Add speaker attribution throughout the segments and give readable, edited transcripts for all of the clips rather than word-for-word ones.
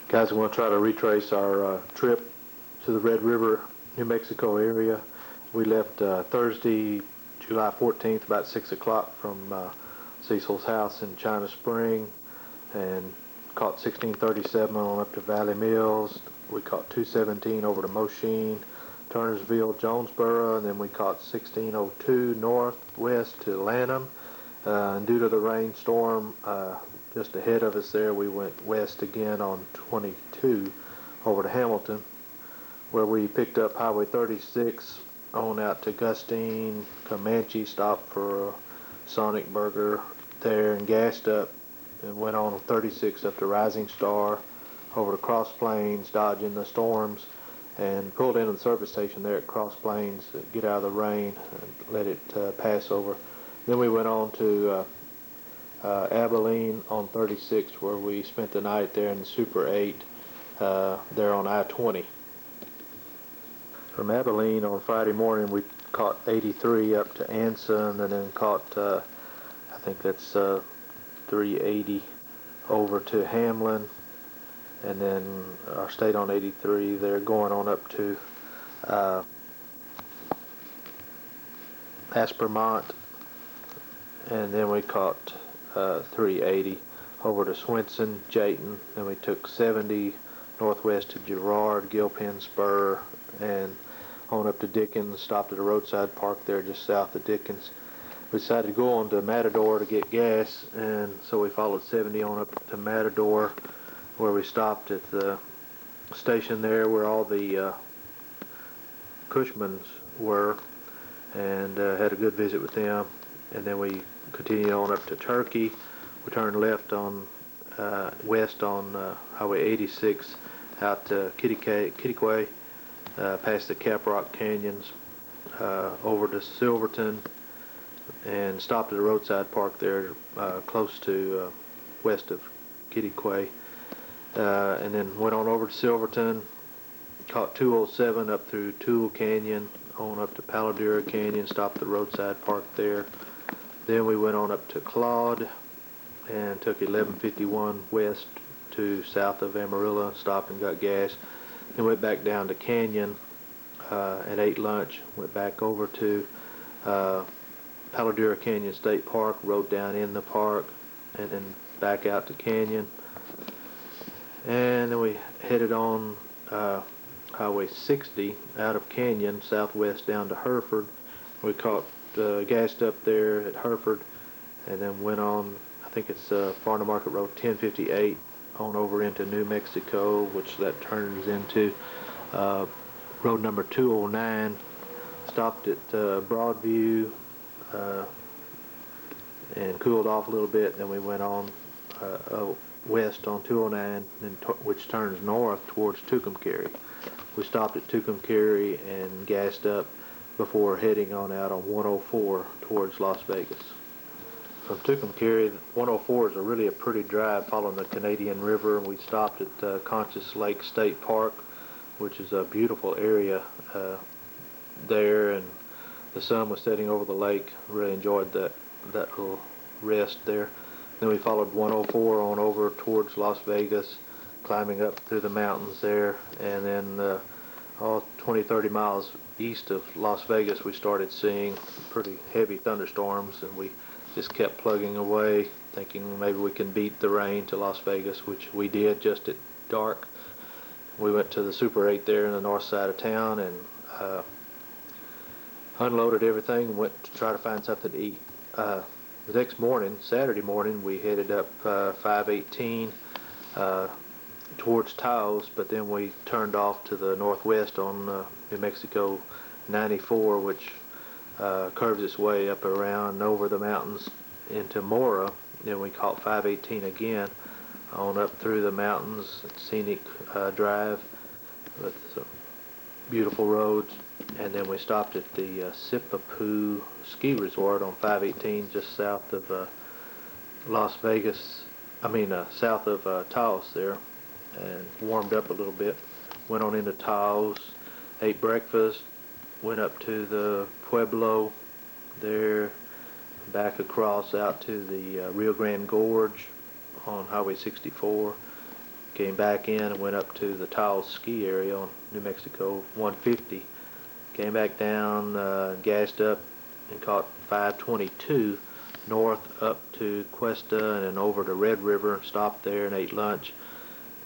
Speaker 1: Guys, I want to try to retrace our trip to the Red River, New Mexico area. We left Thursday, July 14th, about 6 o'clock from Cecil's house in China Spring, and caught 1637 on up to Valley Mills. We caught 217 over to Moshin, Turnersville, Jonesboro, and then we caught 1602 northwest to Lanham. And due to the rainstorm just ahead of us there, we went west again on 22 over to Hamilton, where we picked up Highway 36 on out to Gustine, Comanche, stopped for a Sonic Burger there and gassed up, and went on 36 up to Rising Star over to Cross Plains, dodging the storms, and pulled into the service station there at Cross Plains to get out of the rain and let it pass over. Then we went on to Abilene on 36, where we spent the night there in the Super 8 there on I-20. From Abilene on Friday morning, we caught 83 up to Anson, and then caught, I think that's 380 over to Hamlin, and then stayed on 83 there, going on up to Aspermont, and then we caught 380 over to Swinson, Jayton. Then we took 70 northwest to Girard, Gilpin Spur, and on up to Dickens, stopped at a roadside park there just south of Dickens. We decided to go on to Matador to get gas, and so we followed 70 on up to Matador, where we stopped at the station there where all the Cushmans were, and had a good visit with them. And then we continued on up to Turkey. We turned left on west on Highway 86 out to Kittiquay, past the Caprock Canyons, over to Silverton, and stopped at a roadside park there close to west of Kittiquay, and then went on over to Silverton, caught 207 up through Toole Canyon, on up to Paladura Canyon, stopped at the roadside park there. Then we went on up to Claude and took 1151 west to south of Amarillo, stopped and got gas. Then went back down to Canyon and ate lunch, went back over to Paladura Canyon State Park, rode down in the park, and then back out to Canyon. And then we headed on Highway 60 out of Canyon, southwest down to Hereford. We caught gassed up there at Hereford, and then went on, I think it's Farm to Market Road 1058, on over into New Mexico, which that turns into road number 209. Stopped at Broadview and cooled off a little bit. Then we went on west on 209, which turns north towards Tucumcari. We stopped at Tucumcari and gassed up before heading on out on 104 towards Las Vegas. From Tucumcari, 104 is really a pretty drive following the Canadian River, and we stopped at Conscious Lake State Park, which is a beautiful area there, and the sun was setting over the lake. Really enjoyed that little rest there. Then we followed 104 on over towards Las Vegas, climbing up through the mountains there, and then 20-30 miles east of Las Vegas we started seeing pretty heavy thunderstorms, and we just kept plugging away, thinking maybe we can beat the rain to Las Vegas, which we did just at dark. We went to the Super 8 there in the north side of town and unloaded everything and went to try to find something to eat. The next morning, Saturday morning, we headed up 518 towards Taos, but then we turned off to the northwest on New Mexico 94, which curves its way up around and over the mountains into Mora. Then we caught 518 again on up through the mountains, scenic drive with some beautiful roads, and then we stopped at the Sipapoo Ski Resort on 518 just south of Las Vegas, south of Taos there, and warmed up a little bit. Went on into Taos, ate breakfast, went up to the Pueblo there, back across out to the Rio Grande Gorge on Highway 64, Came back in and went up to the Taos ski area on New Mexico 150. Came back down, gassed up and caught 522 north up to Cuesta and then over to Red River, stopped there and ate lunch.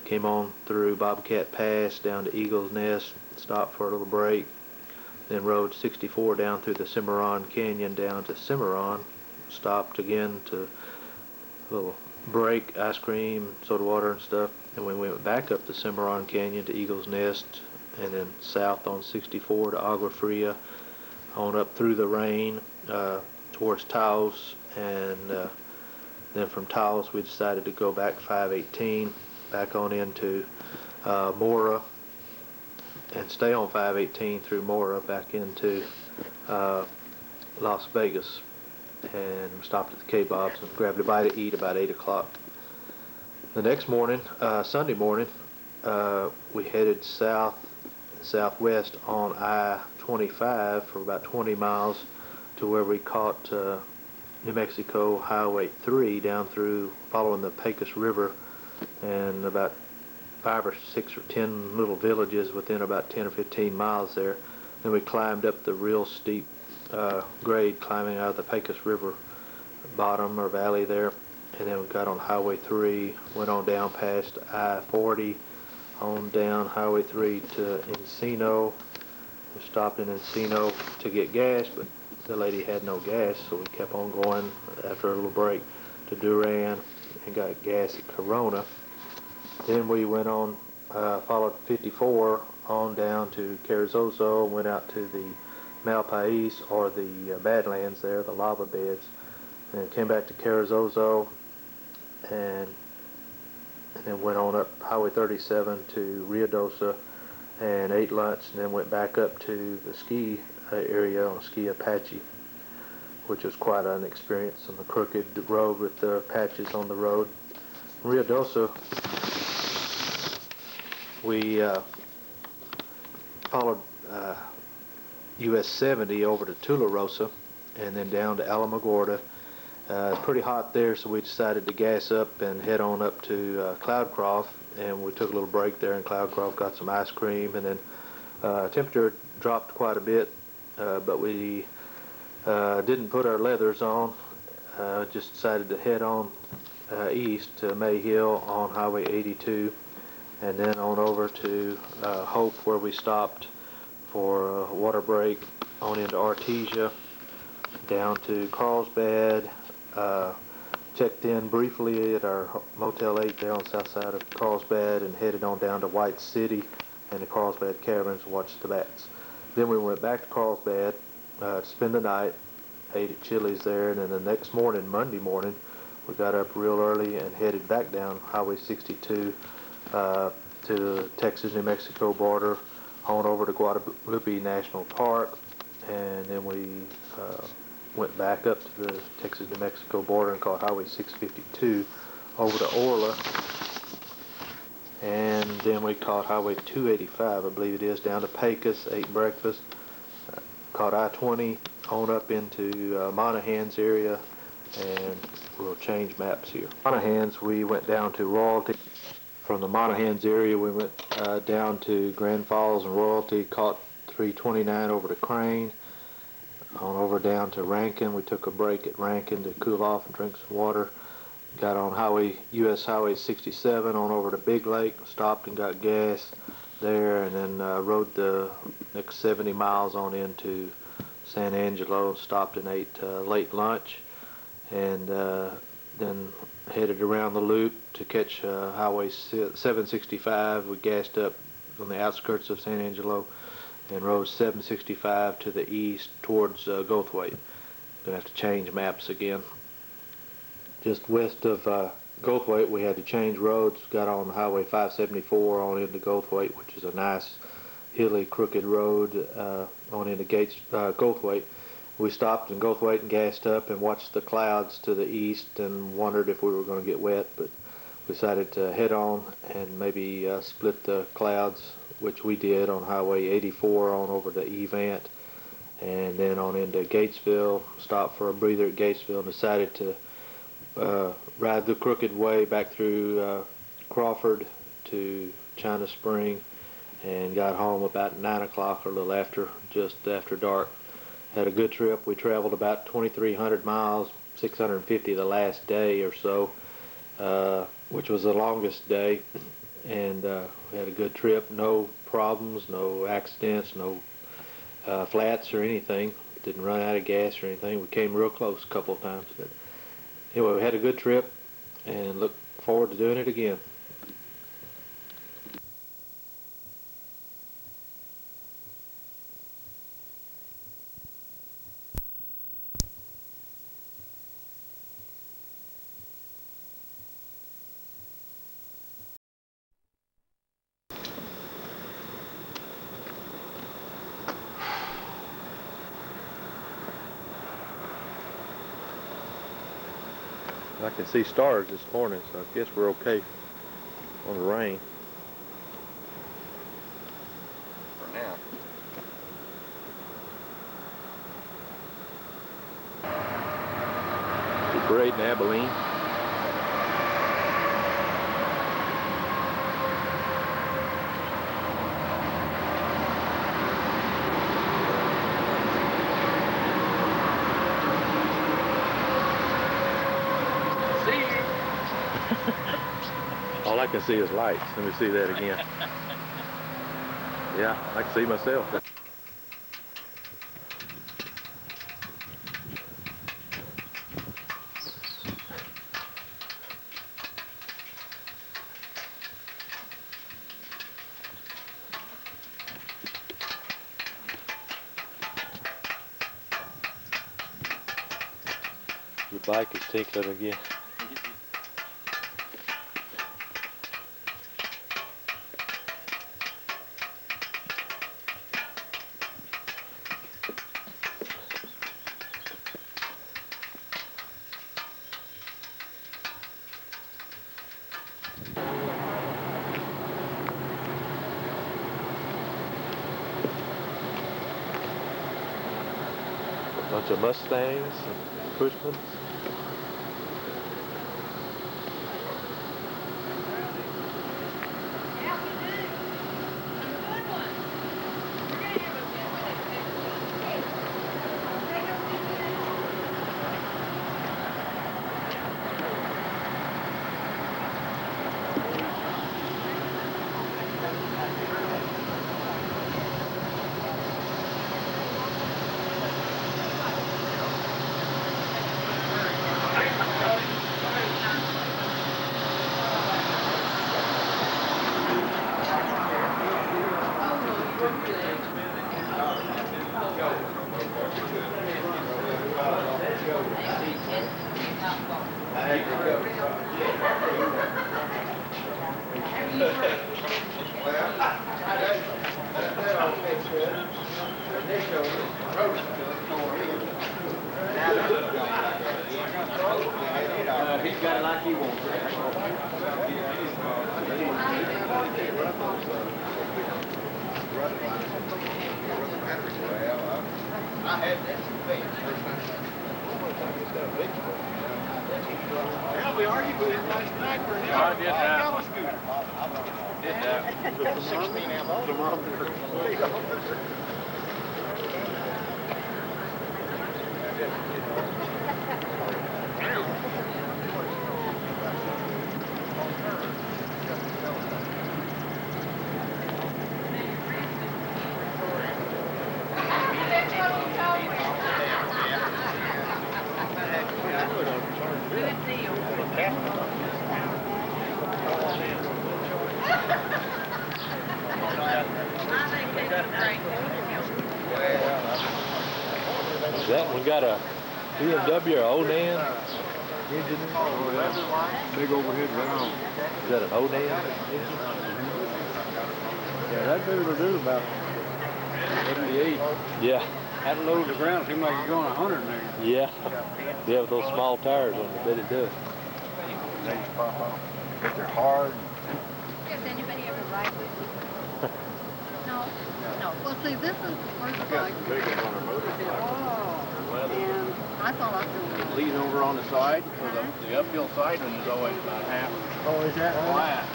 Speaker 1: Came on through Bobcat Pass down to Eagle's Nest, stopped for a little break, then rode 64 down through the Cimarron Canyon down to Cimarron, stopped again to a little break, ice cream, soda water and stuff, and we went back up the Cimarron Canyon to Eagle's Nest and then south on 64 to Agua Fria, on up through the rain towards Taos, and then from Taos we decided to go back 518 back on into Mora and stay on 518 through Mora back into Las Vegas, and stopped at the K-Bob's and grabbed a bite to eat about 8 o'clock. The next morning, Sunday morning, we headed southwest on I-25 for about 20 miles to where we caught New Mexico Highway 3 down through following the Pecos River and about 5 or 6 or 10 little villages within about 10 or 15 miles there. Then we climbed up the real steep grade climbing out of the Pecos River bottom or valley there, and then we got on Highway 3, went on down past I-40, on down Highway 3 to Encino. We stopped in Encino to get gas, but the lady had no gas, so we kept on going after a little break to Duran and got gas at Corona. Then we went on, followed 54 on down to Carrizozo, went out to the Malpais, or the Badlands there, the lava beds, and came back to Carrizozo, and then went on up Highway 37 to Ruidoso and ate lunch, and then went back up to the ski area on Ski Apache, which was quite an experience on the crooked road with the patches on the road. In Ruidoso, we followed US 70 over to Tularosa and then down to Alamogordo. Pretty hot there, so we decided to gas up and head on up to Cloudcroft, and we took a little break there in Cloudcroft, got some ice cream, and then temperature dropped quite a bit, but we didn't put our leathers on, just decided to head on east to May Hill on Highway 82, and then on over to Hope, where we stopped for a water break, on into Artesia, down to Carlsbad, checked in briefly at our Motel 8 there on the south side of Carlsbad, and headed on down to White City and the Carlsbad Caverns to watch the bats. Then we went back to Carlsbad to spend the night, ate at Chili's there, and then the next morning, Monday morning, we got up real early and headed back down Highway 62 to the Texas-New Mexico border, on over to Guadalupe National Park, and then we went back up to the Texas-New Mexico border and caught Highway 652 over to Orla, and then we caught Highway 285, I believe it is, down to Pecos, ate breakfast, caught I-20 on up into Monahans area, and we'll change maps here. Monahans, we went down to Royalty. From the Monahans area, we went down to Grand Falls and Royalty, caught 329 over to Crane, on over down to Rankin. We took a break at Rankin to cool off and drink some water. Got on US Highway 67 on over to Big Lake, stopped and got gas there, and then rode the next 70 miles on into San Angelo, stopped and ate late lunch, and then headed around the loop to catch Highway 765. We gassed up on the outskirts of San Angelo and rode 765 to the east towards Goldthwaite. Gonna have to change maps again. Just west of Goldthwaite, we had to change roads. Got on Highway 574 on into Goldthwaite, which is a nice hilly, crooked road on into Goldthwaite. We stopped in Goldthwaite and gassed up and watched the clouds to the east and wondered if we were going to get wet, but we decided to head on and maybe split the clouds, which we did on Highway 84 on over to Evant, and then on into Gatesville, stopped for a breather at Gatesville, and decided to ride the crooked way back through Crawford to China Spring and got home about 9 o'clock or a little after, just after dark. Had a good trip. We traveled about 2,300 miles, 650 the last day or so, which was the longest day, and we had a good trip. No problems, no accidents, no flats or anything. Didn't run out of gas or anything. We came real close a couple of times, but anyway, we had a good trip and look forward to doing it again. I can see stars this morning, so I guess we're okay on the rain.
Speaker 2: For now.
Speaker 1: The parade in Abilene. All I can see is lights. Let me see that again. Yeah, I can see myself. Your bike is tinkling again. Bunch of Mustangs and Cushmans.
Speaker 2: He's got it like he wants it. I had that thing. Yeah, we argued with him last night for an hour. I did that. Did that. 16 amp thermometer.
Speaker 1: That one got a BMW or Onan engine in it?
Speaker 3: Big overhead valve.
Speaker 1: Is that an Onan engine?
Speaker 3: Yeah, that dude will do about 78.
Speaker 1: Yeah.
Speaker 3: Had to load the ground, seemed like you're going 100 in there.
Speaker 1: Yeah. Yeah, with those small tires on it, I bet it does.
Speaker 3: They just pop off. But they're hard.
Speaker 4: Has anybody ever ride with you? No? No. Well, see, this is the first bike. Oh. And I thought I could.
Speaker 2: Lean over on the side, so the uphill side one is always about half
Speaker 3: Oh, is that
Speaker 2: flat.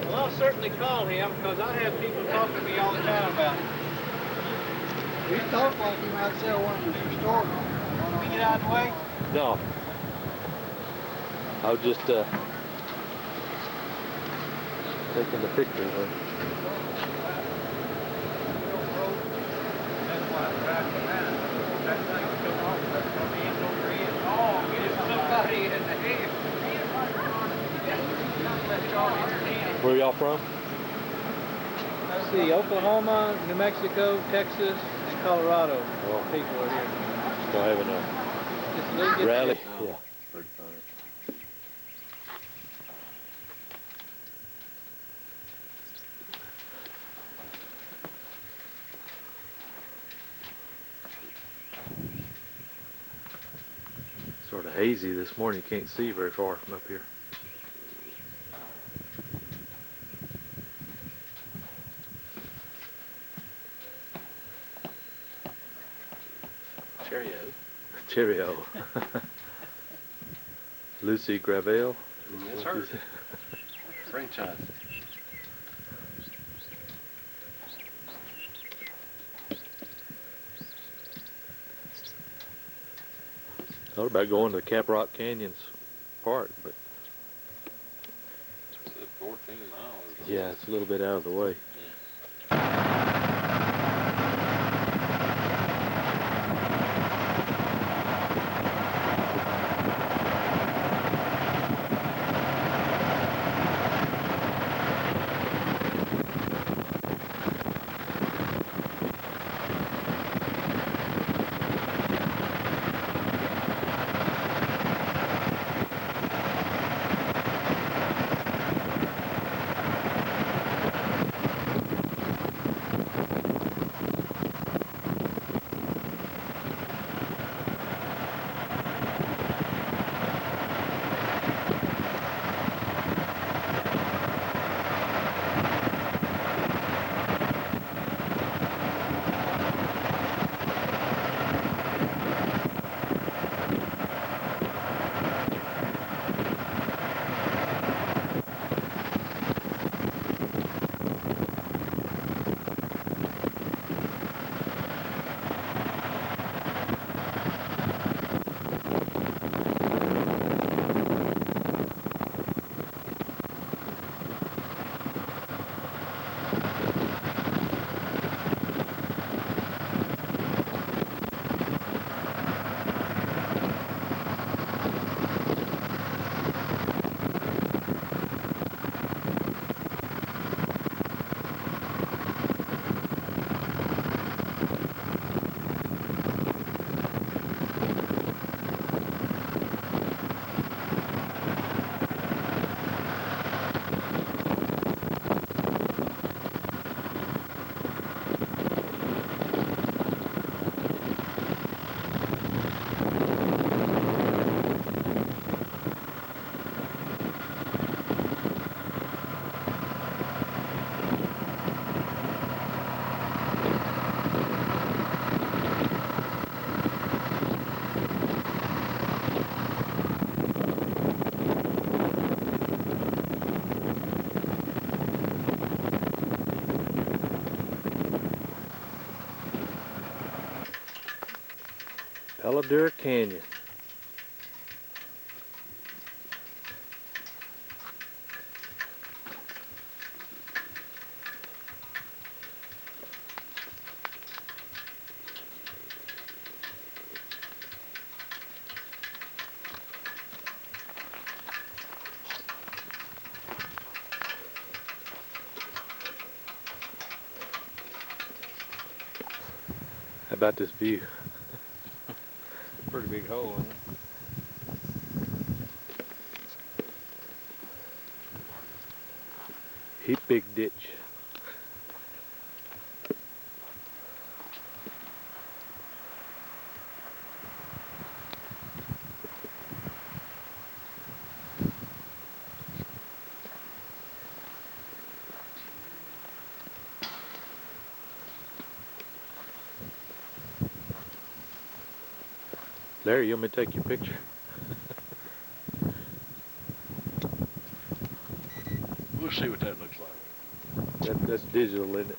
Speaker 2: Well, I'll certainly call him because I have people talking to me all the time about it.
Speaker 3: He talked like he might sell one in the store.
Speaker 2: Can we get out of the way?
Speaker 1: No. I was just taking the pictures of it.
Speaker 2: That's why I'm driving around. That thing's going off. That's going to be in over here. Oh, get somebody in the head.
Speaker 1: Where y'all from?
Speaker 2: Let's see, Oklahoma, New Mexico, Texas, and Colorado.
Speaker 1: Oh.
Speaker 2: People are here.
Speaker 1: Still having
Speaker 2: Just a little
Speaker 1: a
Speaker 2: bit.
Speaker 1: rally? Yeah. Sort of hazy this morning. You can't see very far from up here.
Speaker 2: Cheerio.
Speaker 1: Cheerio. Lucy Gravel.
Speaker 2: That's her. Franchise.
Speaker 1: Thought about going to Caprock Canyons Park, but
Speaker 2: 14 miles.
Speaker 1: yeah, it's a little bit out of the way. Paladur Canyon. How about this view?
Speaker 2: Pretty big hole in it.
Speaker 1: Heap big ditch. There, you want me to take your picture?
Speaker 5: We'll see what that looks like.
Speaker 1: That's digital, isn't it?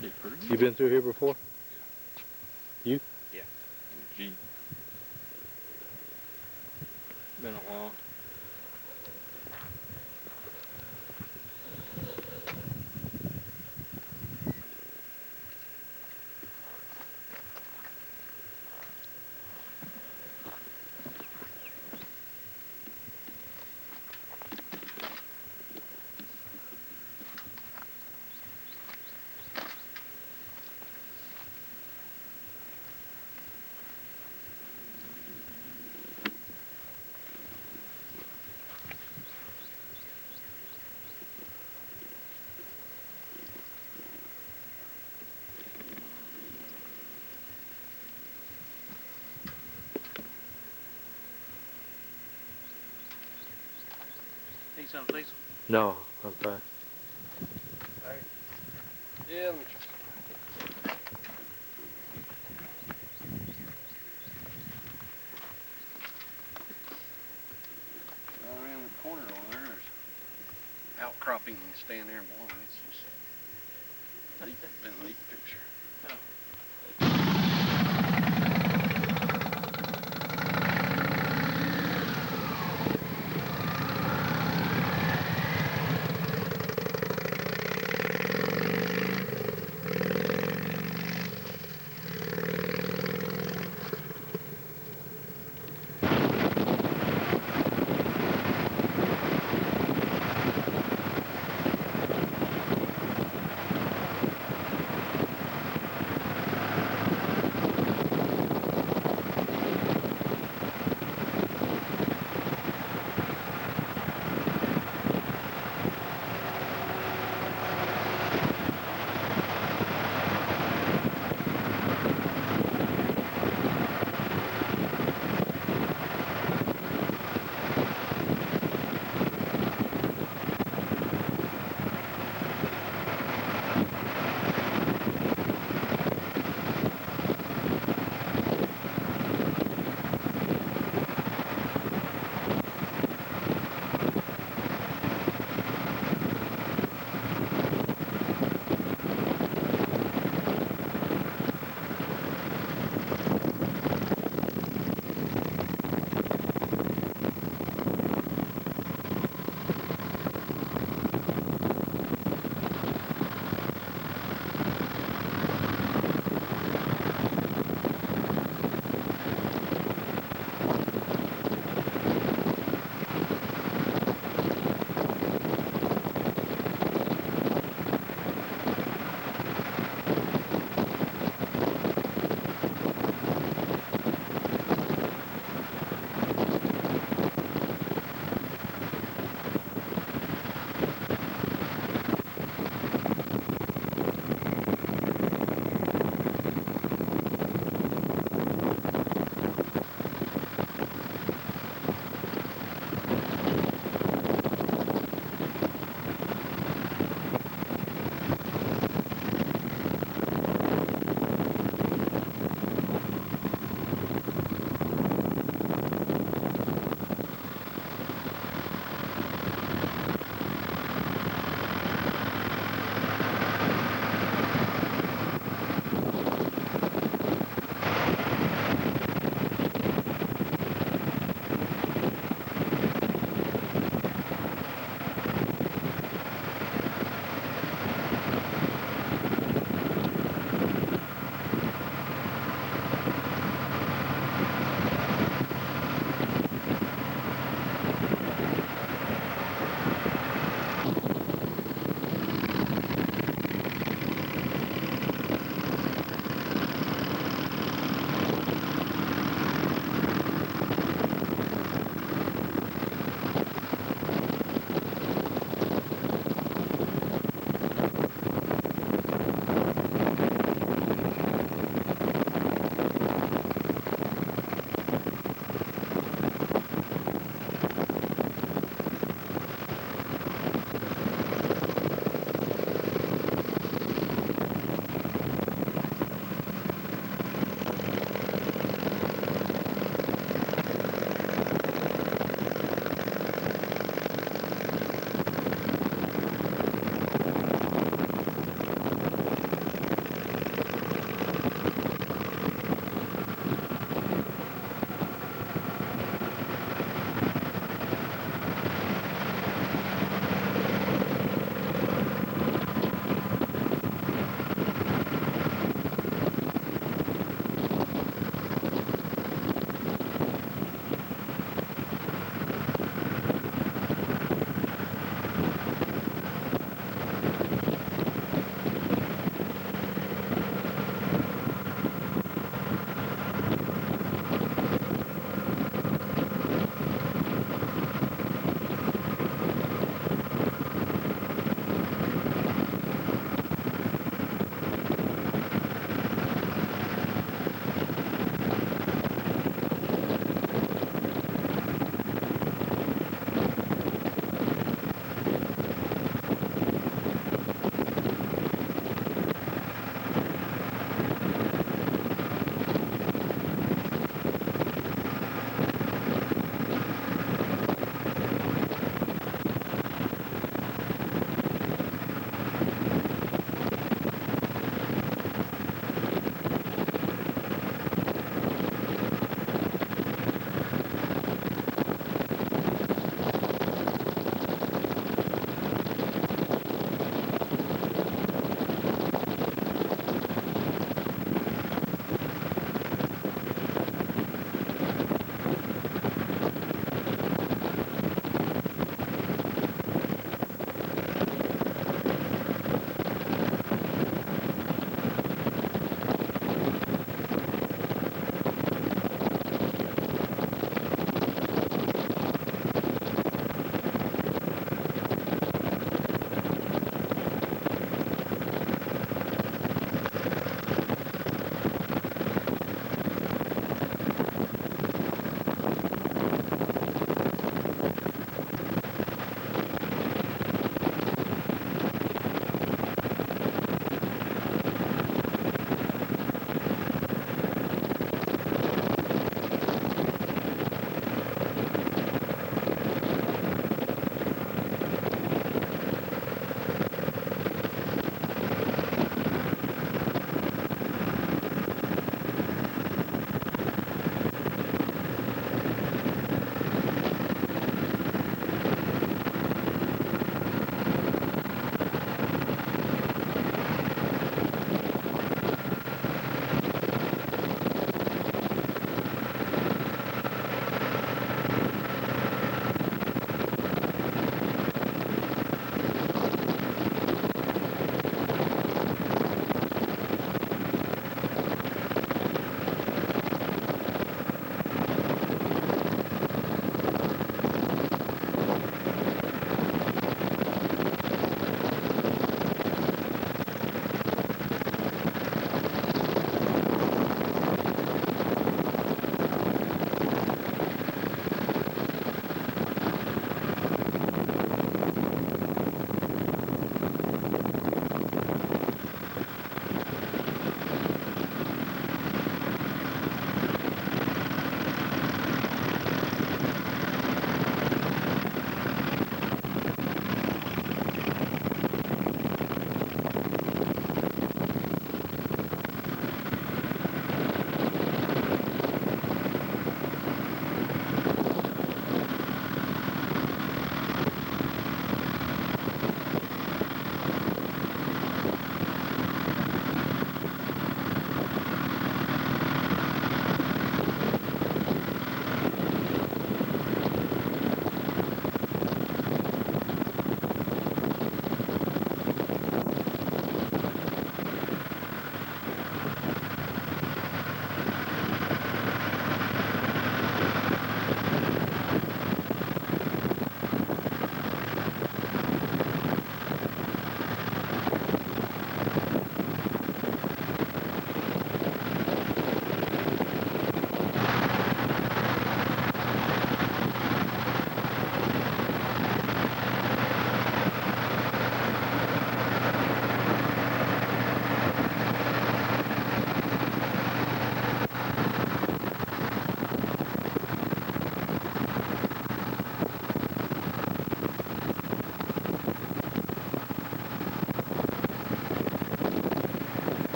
Speaker 5: Did pretty good.
Speaker 1: You been through here before? You?
Speaker 5: Gee. Been a while.
Speaker 2: Need some, Cecil?
Speaker 1: No, I'm fine.
Speaker 5: Yeah, let me around the corner over there, there's outcropping and stand there and blow. It's just been a neat picture.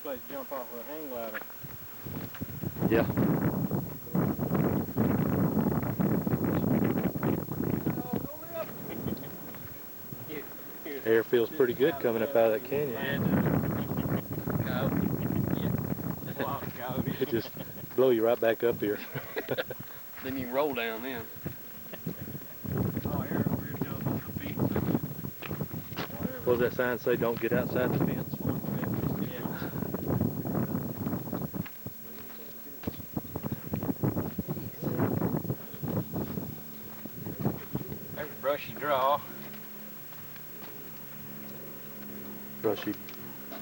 Speaker 2: place to jump off with a hang glider.
Speaker 1: Yeah. Air feels pretty good coming up out of that canyon. It just blow you right back up here.
Speaker 5: Then you roll down then.
Speaker 2: Oh, here we're doing the feet.
Speaker 1: What does that sign say? Don't get outside the fence?
Speaker 2: There's brushy draw.
Speaker 1: Brushy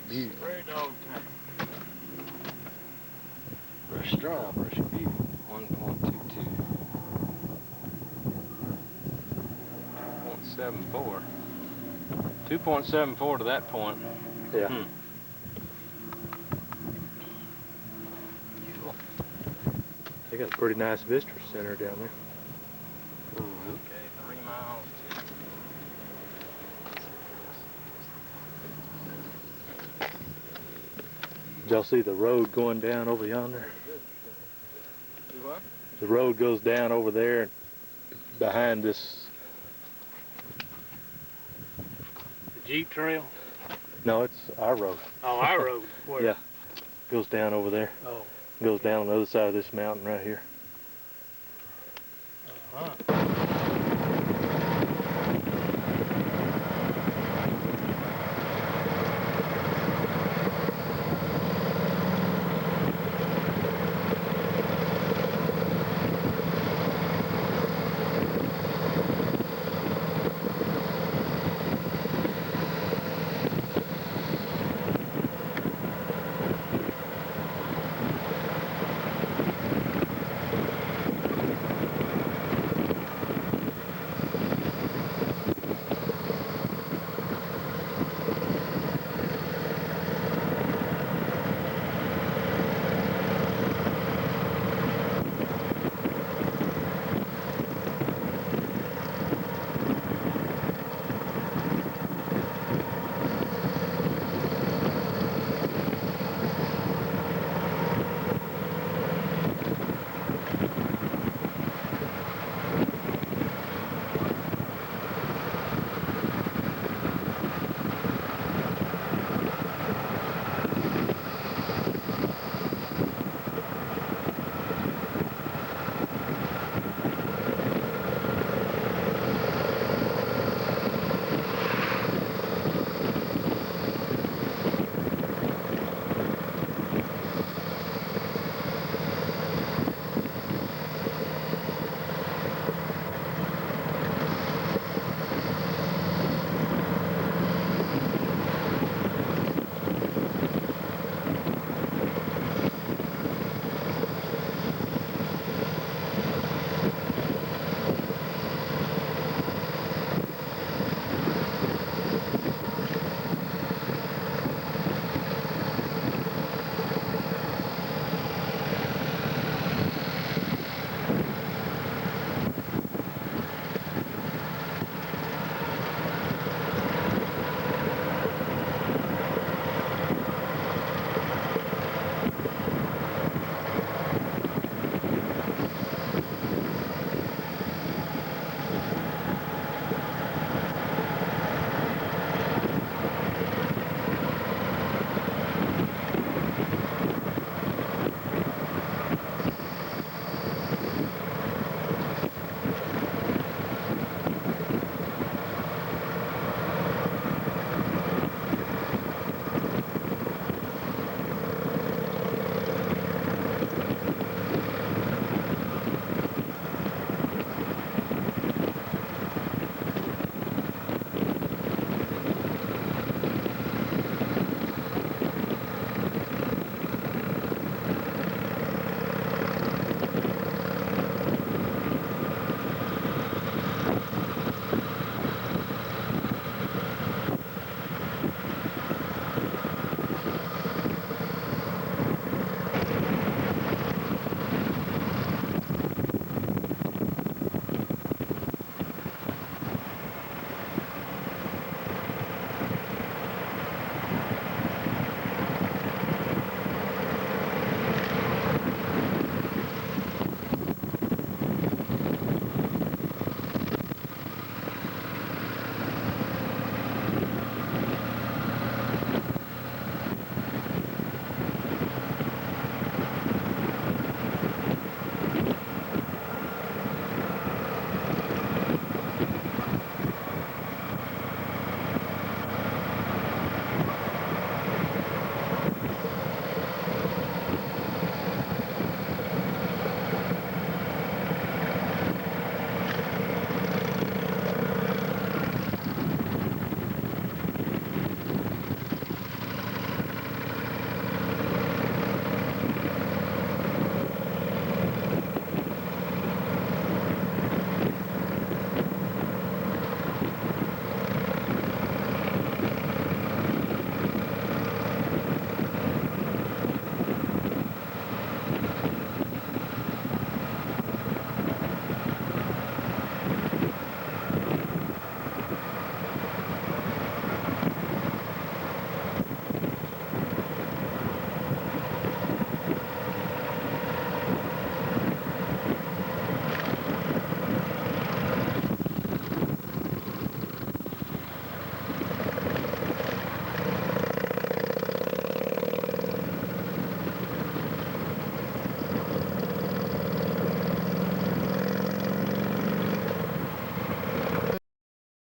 Speaker 1: butte.
Speaker 2: Very dog time.
Speaker 5: Brush straw, brush view. 1.22. 2.74. 2.74 to that point.
Speaker 1: Yeah. They got a pretty nice visitor center down there.
Speaker 2: Okay, 3 miles.
Speaker 1: Did y'all see the road going down over yonder?
Speaker 2: Do what?
Speaker 1: The road goes down over there behind this.
Speaker 2: The Jeep trail?
Speaker 1: No, it's our road.
Speaker 2: Oh, our road. Where?
Speaker 1: Yeah. Goes down over there.
Speaker 2: Oh.
Speaker 1: Goes down on the other side of this mountain right here.
Speaker 2: Uh-huh.